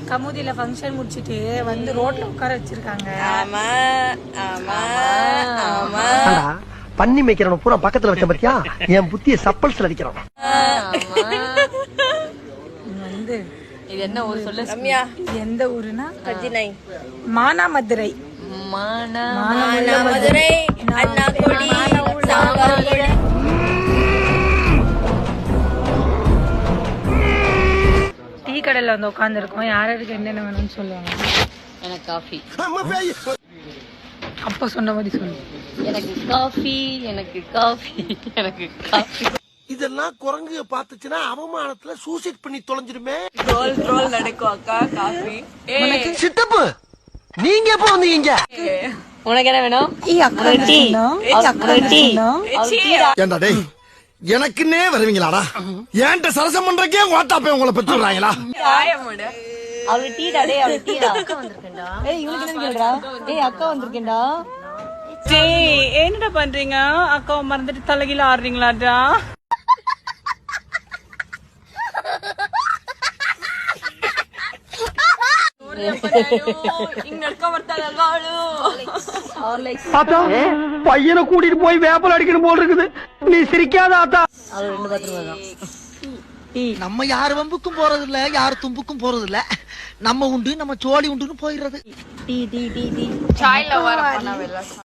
கமுதியில function முடிச்சிட்டு வந்து ரோட்ல உட்கார வச்சிருக்காங்க. ஆமா ஆமா ஆமா. பண்ணி மேய்க்கிறவன பூரா பக்கத்துல வச்ச பத்தியா என் புத்திய சப்பல்ஸ்ல அடிக்கிறான். வந்து இது என்ன ஊர் சொல்லு ரம்யா? இது எந்த ஊருனா கஜினை மானாமதுரை. மானாமதுரை அண்ணாக்குடி சாம்பார். டீ கடையில வந்து உட்காந்துருக்கோம். யாருக்கு என்னென்ன வேணும்னு சொல்லுவாங்க. எனக்கு காஃபி. அப்ப சொன்ன மாதிரி சொல்லு. எனக்கு காஃபி எனக்கு காஃபி எனக்கு காஃபி. இதெல்லாம் குரங்கு பாத்துச்சுன்னா அவமானத்துல சூசைட் பண்ணி தொலைஞ்சிருமே. ரோல் ரோல் நடக்கும் அக்கா. காஃபி. சித்தப்பு நீங்க எப்ப வந்தீங்க? உனக்கு என்ன வேணும்? ஏண்டா டேய் எனக்குன்னே வருவீங்களாடா? ஏன்ட்ட சரசம் பண்றக்கே வாட்டாப்பே உங்களை பெற்று விடுறாங்களா? அவளு டீடா. டேய் அவளு டீடா. அக்கா வந்திருக்கேன்டா. ஏய் இவளுக்கு என்ன சொல்றா? ஏய் அக்கா வந்திருக்கேன்டா. டேய் என்னடா பண்றீங்க? அக்காவை மறந்துட்டு தலைகீழ ஆடுறீங்களாடா? பையனை கூட்டிட்டு போய் வேப்பல் அடிக்கணும் போல் இருக்குது. நீ சிரிக்காத ஆத்தா. நம்ம யாரு வம்புக்கும் போறது இல்ல, யாரு தும்புக்கும் போறது இல்ல. நம்ம உண்டு நம்ம சோழி உண்டுன்னு போயிடுறது.